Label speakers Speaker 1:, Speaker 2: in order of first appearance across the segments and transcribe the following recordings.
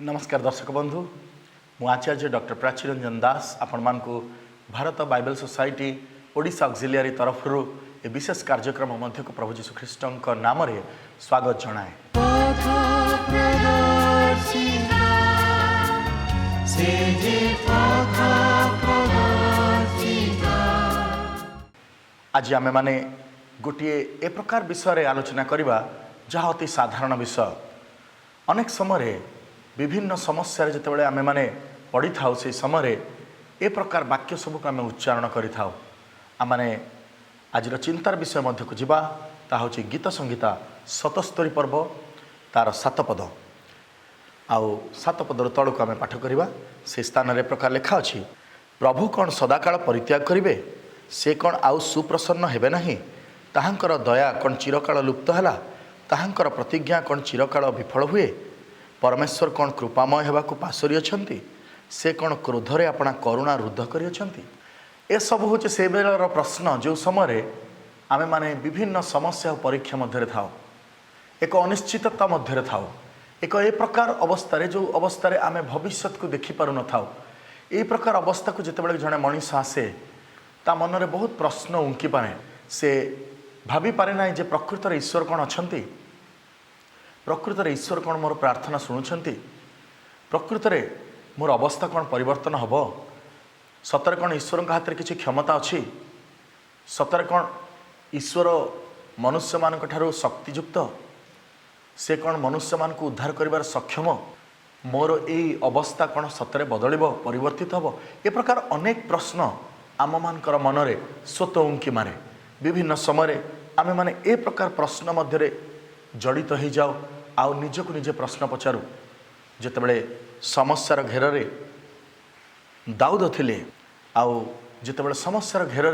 Speaker 1: नमस्कार दर्शक बंधु मु आचार्य डॉक्टर प्राचीरंजन दास आपण मानकु Bharat bible society Odisha auxiliary तरफ ए विशेष कार्यक्रम मध्य को प्रभु जीशु ख्रीष्ट नाम रे स्वागत जनाए। आज आमे माने गोटे ए प्रकार विषय आलोचना करबा जहाँ अति साधारण विषय। अनेक समय विभिन्न समस्या जितेबाला आमे माने पढ़ी था से समय ए प्रकार वाक्य सबको आम उच्चारण करिथाउ। आमे आज चिंतार विषय मध्य को जीवा ता होची गीत संगीता 77 पर्व तार 7 पद आउ 7 पदर तलू आम पाठ करवा। से स्थान रे प्रकार लेखा अछि, प्रभु कौन सदाकाल परित्याग करिवे, से कौन आउ सुप्रसन्न हेबे नहीं, ताहांकर दया कौन चिरकाल लुप्त हैला, ताहांकर प्रतिज्ञा कौन चिरकाल विफल हुए, परमेश्वर कौन कृपामय हेबाकु पासोरी अछंती, से कौन क्रोधरे अपना करुणा रुद्ध करि अछंती। ए सब होचे से बेलर प्रश्न जो समय आमे माने विभिन्न समस्या परीक्षा मध्य थाओ, एक अनिश्चितता मध्य थाओ, एक ए प्रकार अवस्था जो अवस्था आमे भविष्य को देखि पारु न थाओ। ए प्रकार अवस्था को जितेबाला जड़े मनीष आसे ता मन रे बहुत प्रश्न उंकी पारे। से भाभी पारे ना जे प्रकृत रे ईश्वर कौन अछंती, प्रकृत रे ईश्वर कौन मोर प्रार्थना शुणुछंती, प्रकृत रे मोर अवस्था कौन परिवर्तन हबो, सतर कौन ईश्वर हाथ में किसी क्षमता अच्छी, सतर कौन ईश्वर मनुष्य मान शक्तियुक्त, से कौन मनुष्य मान को उद्धार करिवार सक्षम, मोर यही अवस्था कौन सतरे बदलिबो परिवर्तित हबो। ए प्रकार अनेक प्रश्न आम मानकर मनरे स्वत उंकी मारे। विभिन्न समय आमे माने ए प्रकार प्रश्न मध्य जड़ित हो जाओ आउ निजको निजे प्रश्न पचारू। जितेबाला समस्यार घेर दाऊद थिले आउ जितेबाला समस्यार घेर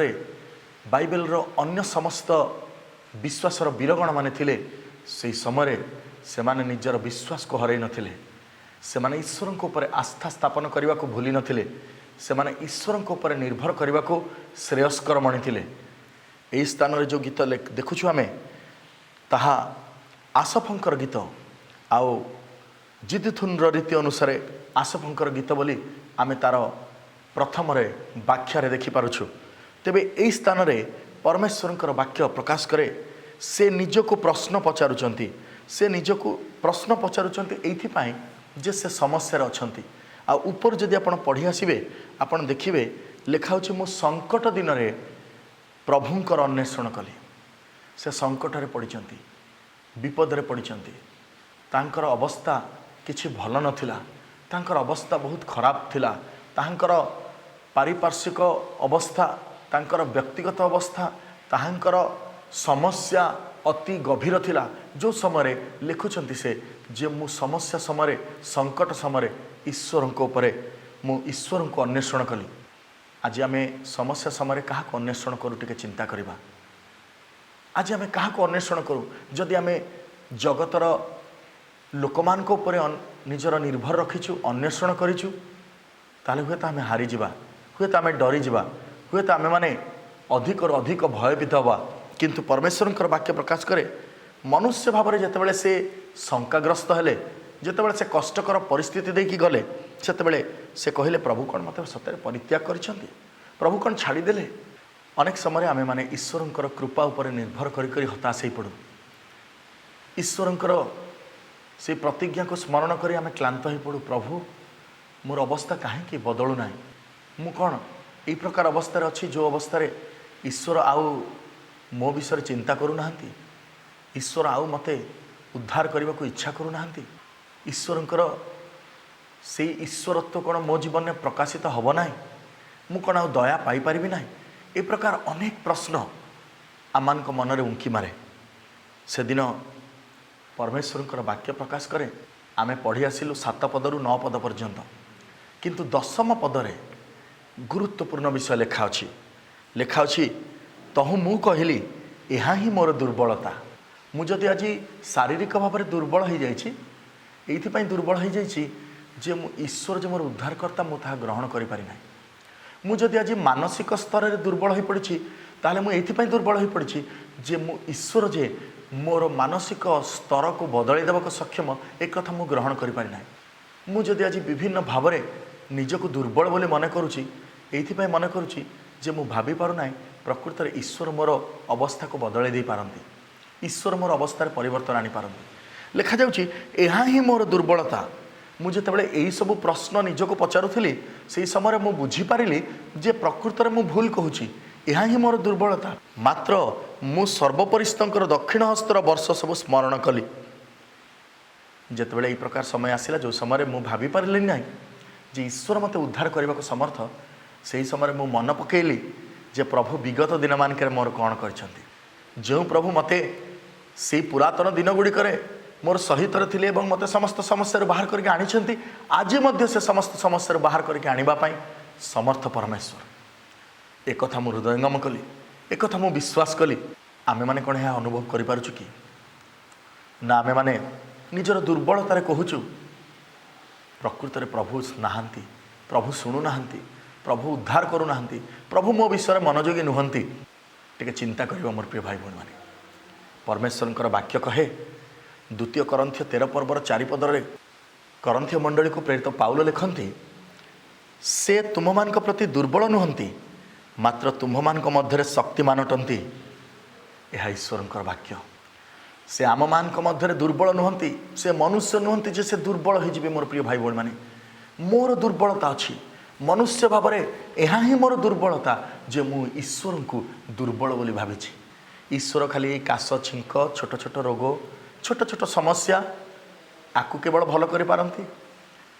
Speaker 1: बाइबेल अन्य समस्त विश्वासर वीरगण माने थिले, से समय से माने निजर विश्वास को हरई नथिले, से माने ईश्वर को ऊपर आस्था स्थापन करने को भूली नथिले, से माने ईश्वर को ऊपर निर्भर करने को श्रेयस्कर मणिथिले। एही स्थान रे जो गीत देखुछु आमे ताहा आसफंकर गीत आउ जिदुथुनर रीति अनुसार आसफंकर गीत बोली आमे तार प्रथम व्याख्या देखि पारुछु। तेबे एही स्थान रे परमेश्वरंकर वाक्य प्रकाश करे, से निजको प्रश्न पचारुचंती, से निजको प्रश्न पचारुचंती एथि पाई जे से समस्या अछंती। आ ऊपर जदि आपण पढ़ी आसिबे आपण देखिबे लेखा होछि, मो संकट दिन रे प्रभुंकर अन्वेषण कली। से संकट रे पड़िचंती, विपद रे पड़िचंती, तांकर अवस्था किछि भल नथिला, तांकर अवस्था बहुत खराब थिला, तांकर पारिपार्श्विक अवस्था, तांकर व्यक्तिगत अवस्था, तांकर समस्या अति गभीर थिला। जो समय लिखुचंती से जे मु समस्या समय संकट समय ईश्वर को ऊपर मु ईश्वर को अन्वेषण कली। आज आमे समस्या समय क्या अन्वेषण करूँ टे चिंता करवा। आज आमे क्या अन्वेषण करूँ, जदि आमे जगतर लोक मान ऊपर निजर निर्भर रखीचु अन्वेषण करिचु, ताले हुए तो आमे हारी जिबा, हुए तो आमे डरी जिबा, हुए तो आमे माने अधिक अधिक भयभीत हवा। किंतु परमेश्वर वाक्य प्रकाश करे, मनुष्य भाव में जितेबाला से शंकाग्रस्त हेले, जितेबाला से कष्टकर परिस्थिति देकी गले, सेतेबाला से कहले प्रभु कौन मत सतरे परित्याग करिसंती, प्रभु कौन छाड़ीदेले। अनेक समय आमे माने ईश्वरंकर कृपा उपर निर्भर करी हताश हो पड़ू। ईश्वरंकर से प्रतिज्ञा को स्मरण करी आमे क्लांत हो पड़ू। प्रभु मोर अवस्था कहीं बदलू ना, मु कौन यही प्रकार अवस्था अच्छी जो अवस्था ईश्वर आउ मो विषय चिंता करूना, ईश्वर आउ मते उद्धार करने को इच्छा करूना, ईश्वरंकर से ईश्वरत्व कौन मो जीवन में प्रकाशित हम ना, मु कौन आउ दया पाई परिबि ना। ए प्रकार अनेक प्रश्न आम मन में उंकी मारे। से दिन परमेश्वर वाक्य प्रकाश करे, आमे पढ़ी आसिलु 7 पदरु 9 पद पर्यंत, किंतु 10म पदरे गुरुत्वपूर्ण विषय लेखा अछि। लेखा अछि, तहु मु कहली ଏହା ही मोर दुर्बलता। मुझे आज शारीरिक भाव में दुर्बल हो जाइए, ये दुर्बल हो जाइए जे मु ईश्वर जे मोर उद्धारकर्ता मुझे ग्रहण करि पारि ना। मुझे आज मानसिक स्तर में दुर्बल हो पड़ी, ताले मु एथि दुर्बल हो पड़ी जे मु ईश्वर जे मोर मानसिक स्तर को बदल देवाक सक्षम, एक कथा मु ग्रहण करि पारि ना। ମୁଁ ଯଦି ଆଜି ବିଭିନ୍ନ ଭାବରେ ନିଜକୁ ଦୁର୍ବଳ ବୋଲି ମନେ କରୁଛି, ଏଇଥିପାଇଁ ମନେ କରୁଛି ଯେ ମୁଁ ଭାବିପାରୁନାହିଁ ପ୍ରକୃତରେ ଈଶ୍ୱର ମୋର ଅବସ୍ଥାକୁ ବଦଳାଇ ଦେଇପାରନ୍ତି, ଈଶ୍ୱର ମୋର ଅବସ୍ଥାରେ ପରିବର୍ତ୍ତନ ଆଣିପାରନ୍ତି। ଲେଖାଯାଉଛି ଏହା ହିଁ ମୋର ଦୁର୍ବଳତା। ମୁଁ ଯେତେବେଳେ ଏହିସବୁ ପ୍ରଶ୍ନ ନିଜକୁ ପଚାରୁଥିଲି, ସେହି ସମୟରେ ମୁଁ ବୁଝିପାରିଲି ଯେ ପ୍ରକୃତରେ ମୁଁ ଭୁଲ କହୁଛି, ଏହା ହିଁ ମୋର ଦୁର୍ବଳତା। ମାତ୍ର ମୁଁ ସର୍ବପରିସ୍ତଙ୍କର ଦକ୍ଷିଣ ହସ୍ତର ବର୍ଷ ସବୁ ସ୍ମରଣ କଲି। ଯେତେବେଳେ ଏହି ପ୍ରକାର ସମୟ ଆସିଲା, ଯେଉଁ ସମୟରେ ମୁଁ ଭାବିପାରିଲି ନାହିଁ ଯେ ଈଶ୍ୱର ମୋତେ ଉଦ୍ଧାର କରିବାକୁ ସମର୍ଥ, ସେହି ସମୟରେ ମୁଁ ମନେ ପକାଇଲି ଯେ ପ୍ରଭୁ ବିଗତ ଦିନମାନଙ୍କରେ ମୋର କ'ଣ କରିଛନ୍ତି। ଯେଉଁ ପ୍ରଭୁ ମୋତେ ସେଇ ପୁରାତନ ଦିନ ଗୁଡ଼ିକରେ ମୋର ସହିତରେ ଥିଲେ ଏବଂ ମୋତେ ସମସ୍ତ ସମସ୍ୟାରୁ ବାହାର କରିକି ଆଣିଛନ୍ତି, ଆଜି ମଧ୍ୟ ସେ ସମସ୍ତ ସମସ୍ୟାରୁ ବାହାର କରିକି ଆଣିବା ପାଇଁ ସମର୍ଥ ପରମେଶ୍ୱର। ଏକଥା ମୁଁ ହୃଦୟଙ୍ଗମ କଲି, ଏକଥା ମୁଁ ବିଶ୍ୱାସ କଲି। ଆମେମାନେ କ'ଣ ଏହା ଅନୁଭବ କରିପାରୁଛୁ କି? ନା ଆମେମାନେ ନିଜର ଦୁର୍ବଳତାରେ କହୁଛୁ ପ୍ରକୃତରେ ପ୍ରଭୁ ନାହାନ୍ତି, ପ୍ରଭୁ ଶୁଣୁନାହାନ୍ତି, ପ୍ରଭୁ ଉଦ୍ଧାର କରୁନାହାନ୍ତି, ପ୍ରଭୁ ମୋ ବିଷୟରେ ମନୋଯୋଗୀ ନୁହନ୍ତି। ଟିକେ ଚିନ୍ତା କରିବ ମୋର ପ୍ରିୟ ଭାଇ ଭଉଣୀମାନେ। ପରମେଶ୍ୱରଙ୍କର ବାକ୍ୟ କହେ, ଦ୍ୱିତୀୟ କରନ୍ଥୀୟ 13 ପର୍ବର 4 ପଦରେ କରନ୍ଥୀୟ ମଣ୍ଡଳୀକୁ ପ୍ରେରିତ ପାଉଲ ଲେଖନ୍ତି, ସେ ତୁମମାନଙ୍କ ପ୍ରତି ଦୁର୍ବଳ ନୁହନ୍ତି, ମାତ୍ର ତୁମମାନଙ୍କ ମଧ୍ୟରେ ଶକ୍ତିମାନ ଅଟନ୍ତି। ଏହା ଈଶ୍ୱରଙ୍କର ବାକ୍ୟ। ସେ ଆମମାନଙ୍କ ମଧ୍ୟରେ ଦୁର୍ବଳ ନୁହନ୍ତି, ସେ ମନୁଷ୍ୟ ନୁହନ୍ତି ଯେ ସେ ଦୁର୍ବଳ ହୋଇଯିବେ। ମୋର ପ୍ରିୟ ଭାଇ ଭଉଣୀମାନେ, ମୋର ଦୁର୍ବଳତା ଅଛି ମନୁଷ୍ୟ ଭାବରେ। ଏହା ହିଁ ମୋର ଦୁର୍ବଳତା ଯେ ମୁଁ ଈଶ୍ୱରଙ୍କୁ ଦୁର୍ବଳ ବୋଲି ଭାବିଛି। ଈଶ୍ୱର ଖାଲି ଏଇ କାଶ, ଛିଙ୍କ, ଛୋଟ ଛୋଟ ରୋଗ, ଛୋଟ ଛୋଟ ସମସ୍ୟା ଆକୁ କେବଳ ଭଲ କରିପାରନ୍ତି।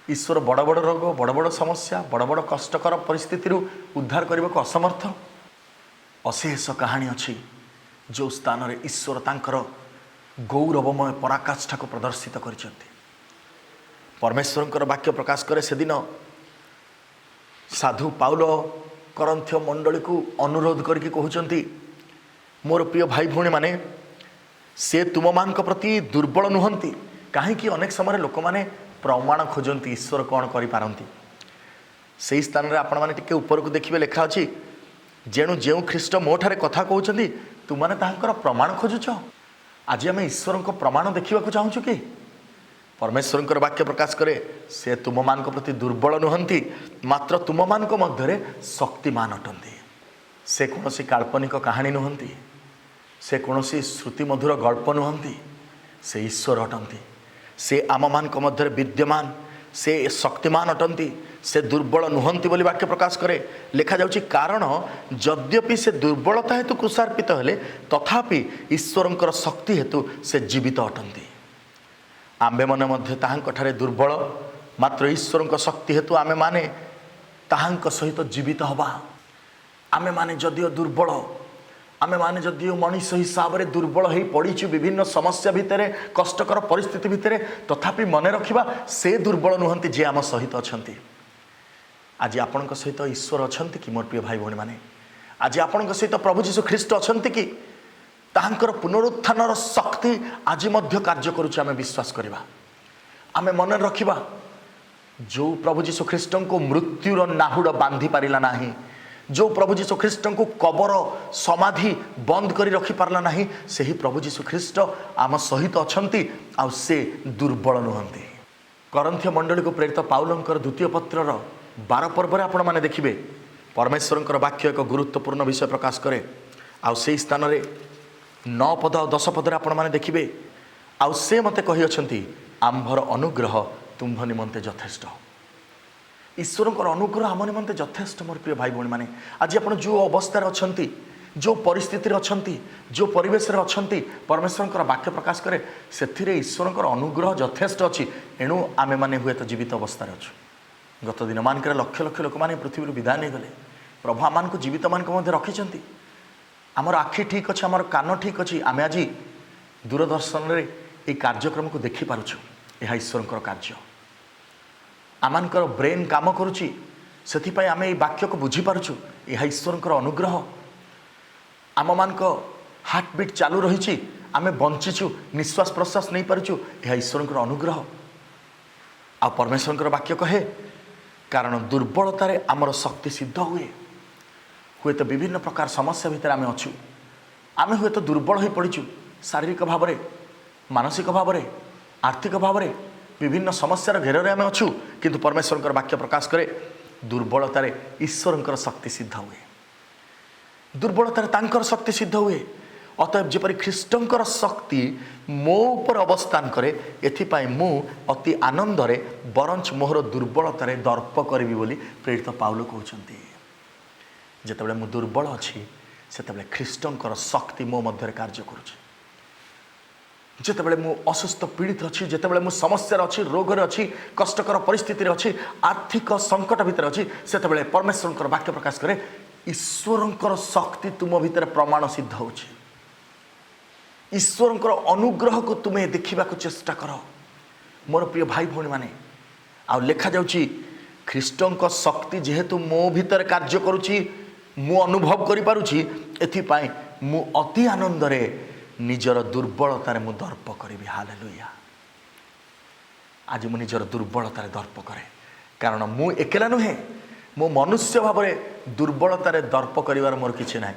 Speaker 1: ଈଶ୍ୱର ବଡ଼ ବଡ଼ ରୋଗ, ବଡ଼ ବଡ଼ ସମସ୍ୟା, ବଡ଼ ବଡ଼ କଷ୍ଟକର ପରିସ୍ଥିତିରୁ ଉଦ୍ଧାର କରିବାକୁ ଅସମର୍ଥ। ଅଶେଷ କାହାଣୀ ଅଛି ଯେଉଁ ସ୍ଥାନରେ ଈଶ୍ୱର ତାଙ୍କର ଗୌରବମୟ ପରାକାଷ୍ଠାକୁ ପ୍ରଦର୍ଶିତ କରିଛନ୍ତି। ପରମେଶ୍ୱରଙ୍କର ବାକ୍ୟ ପ୍ରକାଶ କରେ, ସେଦିନ ସାଧୁ ପାଉଲ କରନ୍ଥୀୟ ମଣ୍ଡଳୀକୁ ଅନୁରୋଧ କରିକି କହୁଛନ୍ତି, ମୋର ପ୍ରିୟ ଭାଇ ଭଉଣୀମାନେ, ସେ ତୁମମାନଙ୍କ ପ୍ରତି ଦୁର୍ବଳ ନୁହନ୍ତି। କାହିଁକି ଅନେକ ସମୟରେ ଲୋକମାନେ ପ୍ରମାଣ ଖୋଜନ୍ତି ଈଶ୍ୱର କ'ଣ କରିପାରନ୍ତି। ସେହି ସ୍ଥାନରେ ଆପଣମାନେ ଟିକେ ଉପରକୁ ଦେଖିବେ, ଲେଖା ଅଛି, ଯେଣୁ ଯେଉଁ ଖ୍ରୀଷ୍ଟ ମୋ ଠାରେ କଥା କହୁଛନ୍ତି ତୁମମାନେ ତାହାଙ୍କର ପ୍ରମାଣ ଖୋଜୁଛ। ଆଜି ଆମେ ଈଶ୍ୱରଙ୍କ ପ୍ରମାଣ ଦେଖିବାକୁ ଚାହୁଁଛୁ କି? ପରମେଶ୍ୱରଙ୍କର ବାକ୍ୟ ପ୍ରକାଶ କରେ, ସେ ତୁମମାନଙ୍କ ପ୍ରତି ଦୁର୍ବଳ ନୁହନ୍ତି, ମାତ୍ର ତୁମମାନଙ୍କ ମଧ୍ୟରେ ଶକ୍ତିମାନ ଅଟନ୍ତି। ସେ କୌଣସି କାଳ୍ପନିକ କାହାଣୀ ନୁହନ୍ତି, ସେ କୌଣସି ଶ୍ରୁତିମଧୁର ଗଳ୍ପ ନୁହନ୍ତି, ସେ ଈଶ୍ୱର ଅଟନ୍ତି। ସେ ଆମମାନଙ୍କ ମଧ୍ୟରେ ବିଦ୍ୟମାନ, ସେ ଶକ୍ତିମାନ ଅଟନ୍ତି, ସେ ଦୁର୍ବଳ ନୁହନ୍ତି ବୋଲି ବାକ୍ୟ ପ୍ରକାଶ କରେ। ଲେଖାଯାଉଛି, କାରଣ ଯଦ୍ୟପି ସେ ଦୁର୍ବଳତା ହେତୁ କୃଷାର୍ପିତ ହେଲେ, ତଥାପି ଈଶ୍ୱରଙ୍କର ଶକ୍ତି ହେତୁ ସେ ଜୀବିତ ଅଟନ୍ତି। ଆମ୍ଭେମାନେ ମଧ୍ୟ ତାହାଙ୍କଠାରେ ଦୁର୍ବଳ, ମାତ୍ର ଈଶ୍ୱରଙ୍କ ଶକ୍ତି ହେତୁ ଆମେମାନେ ତାହାଙ୍କ ସହିତ ଜୀବିତ ହେବା। ଆମେମାନେ ଯଦିଓ ଦୁର୍ବଳ, ଆମେମାନେ ଯଦିଓ ମଣିଷ ହିସାବରେ ଦୁର୍ବଳ ହୋଇ ପଡ଼ିଛୁ ବିଭିନ୍ନ ସମସ୍ୟା ଭିତରେ, କଷ୍ଟକର ପରିସ୍ଥିତି ଭିତରେ, ତଥାପି ମନେ ରଖିବା ସେ ଦୁର୍ବଳ ନୁହନ୍ତି ଯିଏ ଆମ ସହିତ ଅଛନ୍ତି। ଆଜି ଆପଣଙ୍କ ସହିତ ଈଶ୍ୱର ଅଛନ୍ତି କି ମୋର ପ୍ରିୟ ଭାଇ ଭଉଣୀମାନେ? ଆଜି ଆପଣଙ୍କ ସହିତ ପ୍ରଭୁ ଯୀଶୁ ଖ୍ରୀଷ୍ଟ ଅଛନ୍ତି କି? ତାହାଙ୍କର ପୁନରୁତ୍ଥାନର ଶକ୍ତି ଆଜି ମଧ୍ୟ କାର୍ଯ୍ୟ କରୁଛି। ଆମେ ବିଶ୍ୱାସ କରିବା, ଆମେ ମନେ ରଖିବା, ଯେଉଁ ପ୍ରଭୁ ଯୀଶୁ ଖ୍ରୀଷ୍ଟଙ୍କୁ ମୃତ୍ୟୁର ନାହୁଡ଼ ବାନ୍ଧି ପାରିଲା ନାହିଁ, ଯେଉଁ ପ୍ରଭୁ ଯୀଶୁ ଖ୍ରୀଷ୍ଟଙ୍କୁ କବର ସମାଧି ବନ୍ଦ କରି ରଖିପାରିଲା ନାହିଁ, ସେହି ପ୍ରଭୁ ଯୀଶୁ ଖ୍ରୀଷ୍ଟ ଆମ ସହିତ ଅଛନ୍ତି, ଆଉ ସେ ଦୁର୍ବଳ ନୁହନ୍ତି। କରନ୍ଥୀୟ ମଣ୍ଡଳୀକୁ ପ୍ରେରିତ ପାଉଲଙ୍କର ଦ୍ୱିତୀୟ ପତ୍ରର 12 ପର୍ବରେ ଆପଣମାନେ ଦେଖିବେ, ପରମେଶ୍ୱରଙ୍କର ବାକ୍ୟ ଏକ ଗୁରୁତ୍ୱପୂର୍ଣ୍ଣ ବିଷୟ ପ୍ରକାଶ କରେ। ଆଉ ସେହି ସ୍ଥାନରେ 9 ପଦ ଆଉ 10 ପଦରେ ଆପଣମାନେ ଦେଖିବେ, ଆଉ ସେ ମୋତେ କହିଅଛନ୍ତି, ଆମ୍ଭର ଅନୁଗ୍ରହ ତୁମ୍ଭ ନିମନ୍ତେ ଯଥେଷ୍ଟ। ଈଶ୍ୱରଙ୍କର ଅନୁଗ୍ରହ ଆମ ନିମନ୍ତେ ଯଥେଷ୍ଟ। ମୋର ପ୍ରିୟ ଭାଇ ଭଉଣୀମାନେ, ଆଜି ଆପଣ ଯେଉଁ ଅବସ୍ଥାରେ ଅଛନ୍ତି, ଯେଉଁ ପରିସ୍ଥିତିରେ ଅଛନ୍ତି, ଯେଉଁ ପରିବେଶରେ ଅଛନ୍ତି, ପରମେଶ୍ୱରଙ୍କର ବାକ୍ୟ ପ୍ରକାଶ କରେ, ସେଥିରେ ଈଶ୍ୱରଙ୍କର ଅନୁଗ୍ରହ ଯଥେଷ୍ଟ ଅଛି। ଏଣୁ ଆମେମାନେ ହୁଏତ ଜୀବିତ ଅବସ୍ଥାରେ ଅଛୁ। ଗତ ଦିନମାନଙ୍କରେ ଲକ୍ଷ ଲକ୍ଷ ଲୋକମାନେ ପୃଥିବୀରୁ ବିଦାୟ ନେଇଗଲେ। ପ୍ରଭୁ ଆମମାନଙ୍କୁ ଜୀବିତମାନଙ୍କ ମଧ୍ୟ ରଖିଛନ୍ତି। ଆମର ଆଖି ଠିକ୍ ଅଛି, ଆମର କାନ ଠିକ୍ ଅଛି, ଆମେ ଆଜି ଦୂରଦର୍ଶନରେ ଏହି କାର୍ଯ୍ୟକ୍ରମକୁ ଦେଖିପାରୁଛୁ। ଏହା ଈଶ୍ୱରଙ୍କର କାର୍ଯ୍ୟ। ଆମମାନଙ୍କର ବ୍ରେନ୍ କାମ କରୁଛି, ସେଥିପାଇଁ ଆମେ ଏହି ବାକ୍ୟକୁ ବୁଝିପାରୁଛୁ। ଏହା ଈଶ୍ୱରଙ୍କର ଅନୁଗ୍ରହ। ଆମମାନଙ୍କ ହାର୍ଟବିଟ୍ ଚାଲୁ ରହିଛି, ଆମେ ବଞ୍ଚିଛୁ, ନିଶ୍ୱାସ ପ୍ରଶ୍ୱାସ ନେଇପାରୁଛୁ, ଏହା ଈଶ୍ୱରଙ୍କର ଅନୁଗ୍ରହ। ଆଉ ପରମେଶ୍ୱରଙ୍କର ବାକ୍ୟ କହେ, କାରଣ ଦୁର୍ବଳତାରେ ଆମର ଶକ୍ତି ସିଦ୍ଧ ହୁଏ। ହୁଏତ ବିଭିନ୍ନ ପ୍ରକାର ସମସ୍ୟା ଭିତରେ ଆମେ ଅଛୁ, ଆମେ ହୁଏତ ଦୁର୍ବଳ ହୋଇପଡ଼ିଛୁ, ଶାରୀରିକ ଭାବରେ, ମାନସିକ ଭାବରେ, ଆର୍ଥିକ ଭାବରେ, विभिन्न समस्यार घेर आम अच्छू किंतु परमेश्वर वाक्य प्रकाश करे दुर्बलतार ईश्वर शक्ति सिद्ध हुए, दुर्बलतार तांकर शक्ति सिद्ध हुए। अतएव जेपरी ख्रीष्टंकर शक्ति मो ऊपर अवस्थान करे एथिपाई मु अति आनंद रे बरंच मोहर दुर्बलतार दर्प करी बोली प्रेरित पाउल कहते। जेतेबेले मु दुर्बल अच्छी सेतेबेले ख्रीष्टंकर शक्ति मो मध्य कार्य करुछि। जेतेबेले मु असुस्थ पीड़ित अच्छी, जेतेबेले मु समस्या अच्छी, रोग अच्छी, कष्टकर परिस्थिति अच्छी, आर्थिक संकट भितर अच्छी, सेतेबेले परमेश्वर वाक्य प्रकाश करे ईश्वरंकर शक्ति तुम भितर प्रमाण सिद्ध होछि। ईश्वरंकर अनुग्रह को तुम्हें देखा चेष्टा कर मोर प्रिय भाई भौणी माने। आ लेखा जाउछि ख्रीष्टंक शक्ति जेहेतु मो भितर कार्य करुछि मु अनुभव करि पारुछि एथिपाई मु अति आनंद रे निजर दुर्बलतार मु दर्प करी। हालेलुया। आज मु निजर दुर्बलतार दर्प करे कारण मु एकेला नुहे, मो मनुष्य भाव दुर्बलतार दर्प करिवार मोर किछि नाही,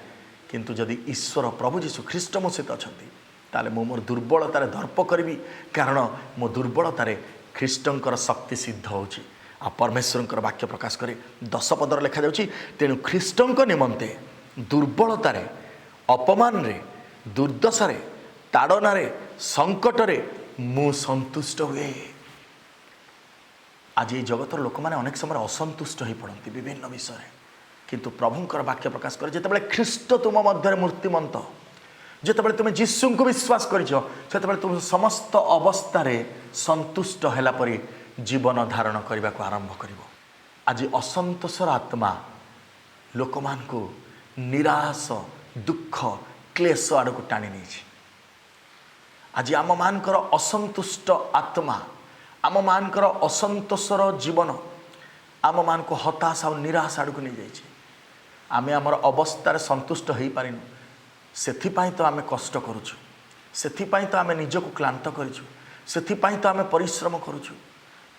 Speaker 1: किंतु जदि ईश्वर प्रभु जीशु ख्रीष्ट मो सहित अछंती ताले मु मोर दुर्बलतार दर्प करी कारण मो दुर्बलतार ख्रीष्टंकर शक्ति सिद्ध होछि। आ परमेश्वरंकर वाक्य प्रकाश करे 10 पदर लेखा जाउछि तेणु ख्रीष्टंक निमंते दुर्बलतार अपमान रे दुर्दशा रे ताड़ना रे संकट रे मु संतुष्ट हुए। आज ये जगतर लोक मैंने अनेक समय असंतुष्ट हो पड़ती विभिन्न विषय, किंतु प्रभुंकर वाक्य प्रकाश करे जेतेबेले ख्रीष्ट तुम मध्य मूर्तिमंत, जेतेबेले तुम यीशु को विश्वास करिछ सेतेबेले तुम समस्त अवस्था रे संतुष्ट हैला परी जीवन धारण करने को आरंभ करिवो। आज असंतोषर आत्मा लोक मान को निराश दुख क्लेश आड़ को टाणी नहीं। आज आम मानकर असंतुष्ट आत्मा, आम मानकर असंतोषर जीवन आम मान को हताश और निराश आड़ को नहीं जाइए। आमे आमर अवस्था संतुष्ट हो पारिनु, सेथिपाई तो आमे कष्ट करुछु, सेथिपाई तो आमे निजको क्लांत करिछु, सेथिपाई तो आमे परिश्रम करुछु।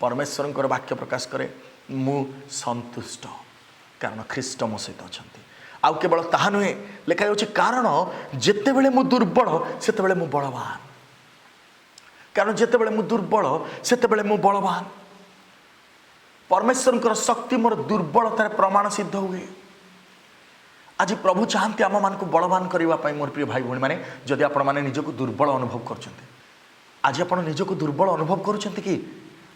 Speaker 1: परमेश्वरंकर वाक्य प्रकाश करे मु संतुष्ट कारण ख्रीष्ट मो सहित अछंती। आउ केवल ताहा नुहे लेखा जाउछि कारण जेतेबेले मु दुर्बल सेतेबेले मु बलवान, कारण जेतेबेले मु दुर्बल सेतेबेले मु बलवान। परमेश्वरंकर शक्ति मोर दुर्बलतार प्रमाण सिद्ध हुए। आज प्रभु चाहती आम मान को बलवान करने मोर प्रिय भाई भौणी मैंने जदि आपण मैंने निजको दुर्बल अनुभव करछन्ते, आज आपण निजको दुर्बल अनुभव करुछन्ते कि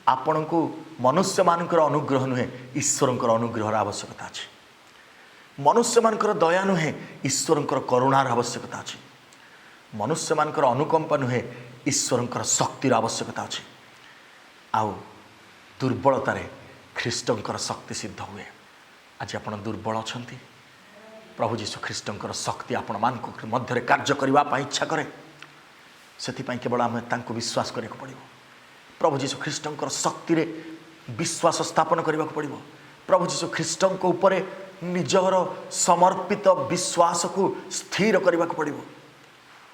Speaker 1: आपण को मनुष्य मानकर अनुग्रह नुहे ईश्वरंकर अनुग्रहर आवश्यकता अछि, मनुष्य मानकर दया नुहे ईश्वरंकर करुणार आवश्यकता अछि, मनुष्य मानकर अनुकंपा नुहे ईश्वरंकर शक्तिर आवश्यकता अछि। आउ दुर्बलतारे ख्रीष्टंकर शक्ति सिद्ध हुए। आज आपण दुर्बल अछंती, प्रभु जीशु ख्रीष्टंकर शक्ति आपण मान को मध्य कार्य करने इच्छा करे, सेथिपाई केवल आम तांको विश्वास करने को पड़ो। प्रभु जीशु ख्रीष्टंकर शक्ति रे विश्वास स्थापन करने को पड़ो। प्रभु जीशु ख्रीष्टंक उपरे निजर समर्पित विश्वास को स्थिर करने को पड़ो।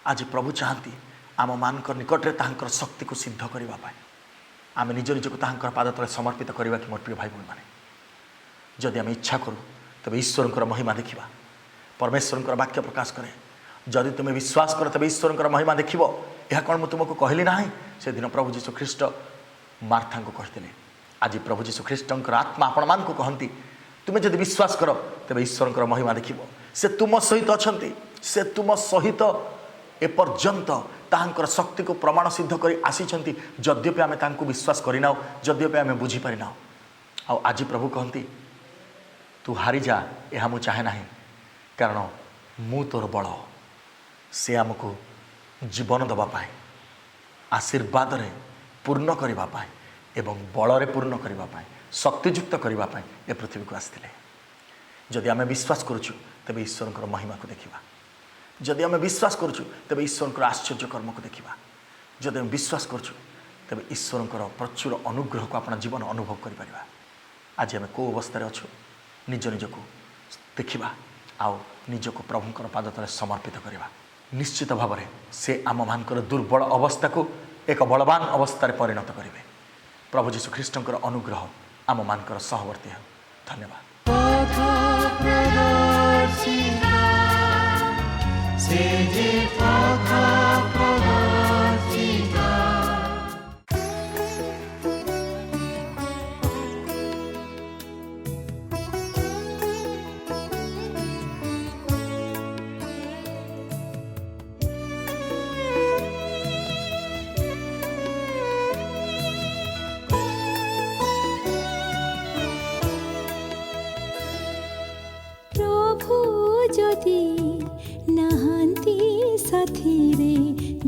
Speaker 1: आज प्रभु चाहती आम मान निकट में तांकर शक्ति को सिद्ध करने आम निज निजक तांकर पाद तले समर्पित करवा कि मोर प्रिय भाई भौणी मैंने जदि आम इच्छा करूँ तबे ईश्वरंकर महिमा देखिबा। परमेश्वरंकर वाक्य प्रकाश करे जदि तुम्हें विश्वास कर तबे ईश्वरंकर महिमा देखिबो। यह कौन मुझे तुमको कहली ना से दिन प्रभु जीशु ख्रीष्ट मार्था को कहते। आज प्रभु जीशु ख्रीष्टंकर आत्मा आपण मान को कहती तुम्हें जदि विश्वास कर तबे ईश्वरंकर महिमा देखिबो। से तुम सहित अछंती, से तुम सहित एपर्यंत तांकर शक्ति को प्रमाण सिद्ध कर आसीचंती जद्यपि आमे तांको विश्वास करिना, जद्यपि आमे बुझी पारिना। आ आज प्रभु कहती तू हारी जा, यह मु चाहे ना, कारण मु तोर बल। से आमको जीवन दवापाई, आशीर्वाद रे पूर्ण करने एवं बल रे पूर्ण करने, शक्तियुक्त करने ए पृथ्वी को आसते। जदि आमे विश्वास करुचु तबे ईश्वरंकर महिमा को देखिबा। जदि आमे विश्वास करुचु तबे ईश्वरंकर आश्चर्य कर्म को देखिबा। जदि आमे विश्वास करुचु तबे ईश्वरंकर प्रचुर अनुग्रह को अपना जीवन अनुभव करि परिबा। आज आमे को अवस्था अच्छु निज निजको देखिबा, आउ निजको प्रभुंकर पाद तले समर्पित करवा। निश्चित भाव में से आम मानकर दुर्बल अवस्था को एक बलवान अवस्था परिणत करेंगे। प्रभु जीशु ख्रीष्टंकर अनुग्रह आम मानकर सहवर्ती हो। धन्यवाद।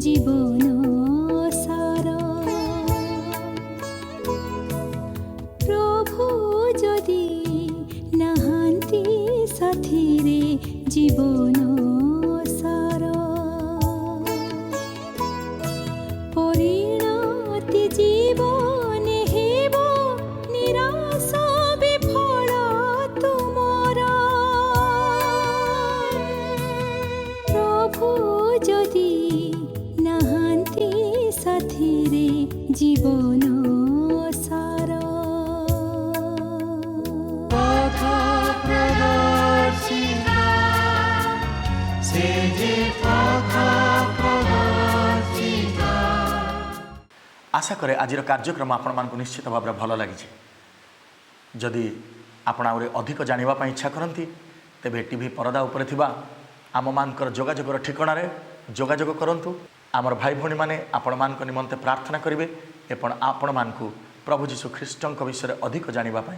Speaker 2: জীবন সার প্রভু যদি নাহান্তি সাথীরে জীবন সার পরিণতি জীবনে হেব নিরাশ বিফল তুমর প্রভু যদি নাহান্তি সাথীরে জীবন সার
Speaker 1: आशा करे आज कार्यक्रम आपण मानक निश्चित भाव में भल लगी जदि आपण आहुरी अधिक जानापी इच्छा करती तेबे टीवी परदा उपरे थिबा आम मानकर जोगाजोगर ठिकाना जोगाजोग करंतु आमर भाई भौणी माने आपण मानक निमंते प्रार्थना करेंगे एवं आपण मानकु प्रभु जीशु ख्रीष्ट विषय अधिक जानापी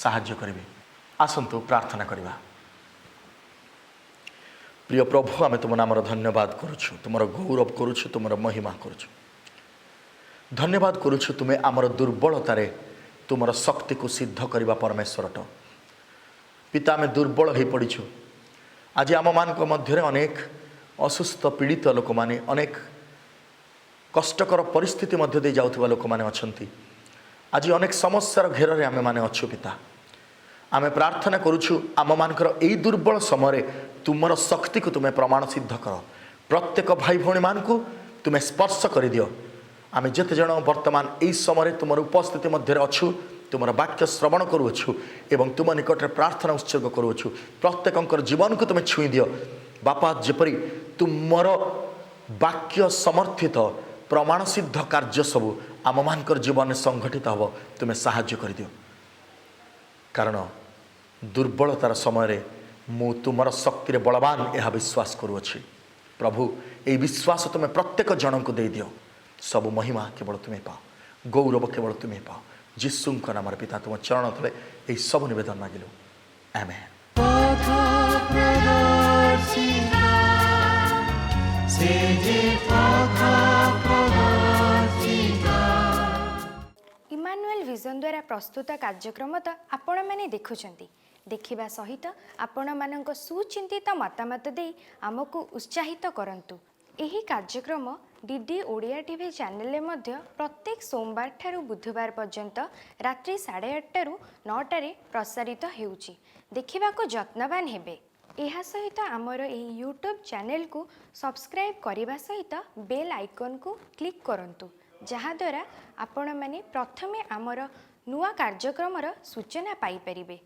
Speaker 1: साहाय्य करेंगे। आसंतु प्रार्थना करवा। प्रिय प्रभु आम तुम नामर धन्यवाद करुछु तुमर गौरव करुछु तुमर महिमा करुछु धन्यवाद करुछु तुम्हें आमर दुर्बलतार तुमर शक्ति को सिद्ध करवा परमेश्वरट पिता आम दुर्बल हो पड़ीछु आज आम मान मध्य अनेक असुस्थ पीड़ित लोक मैंने अनेक कष्टकर परिस्थिति मध्य दे जाउथबा लोक मैंने अछंती आज अनेक समस्यार घेर आम मैंने अच्छु पिता आम प्रार्थना करुछु आम मानकर एई दुर्बल समय तुमर शक्ति को तुम्हें प्रमाण सिद्ध कर प्रत्येक भाई भौणी मान को तुम्हें स्पर्श कर दियो आम जिते जन वर्तमान यही समय तुम उपस्थिति मध्य अच्छु तुम वाक्य श्रवण करुछु एवं तुम निकट में प्रार्थना उत्सर्ग करुछु प्रत्येक जीवन को तुम्हें छुई दियो बापा जेपरी तुमर वाक्य समर्थित प्रमाण सिद्ध कार्य सबू आम मानकर जीवन संगठित हम तुम्हें साहाय्य कर दियो कारण दुर्बलतार समय मु तुमर शक्ति बलवान यह विश्वास करुअछि प्रभु ये विश्वास तुम्हें प्रत्येक जन को दे दियो सब महिमा केवल तुम्हें पाओ गौरव केवल तुम्हें पाओ जीशु नाम पिता तुम चरण तले यही सब निवेदन मागिलु आमेन।
Speaker 3: इमानुएल विजन द्वारा प्रस्तुत कार्यक्रम तो आपण मैंने देखुंट देखा सहित आपण मानक सुचिंतित मतामत दे आमको उत्साहित करंतु। एही कार्यक्रम डीडी ओडिया टीवी चैनल मध्य प्रत्येक सोमवार ठारू बुधवार पर्यंत रात्रि 8:30 रु 9 प्रसारित हेउची देखिबा को जत्नवान हेबे। एहा सहित आमर एही यूट्यूब चैनल को सब्सक्राइब करिबा सहित बेल आइकन को क्लिक करंतु जहा द्वारा आपण माने प्रथमे आमर नुआ कार्यक्रमर सूचना पाई परिबे।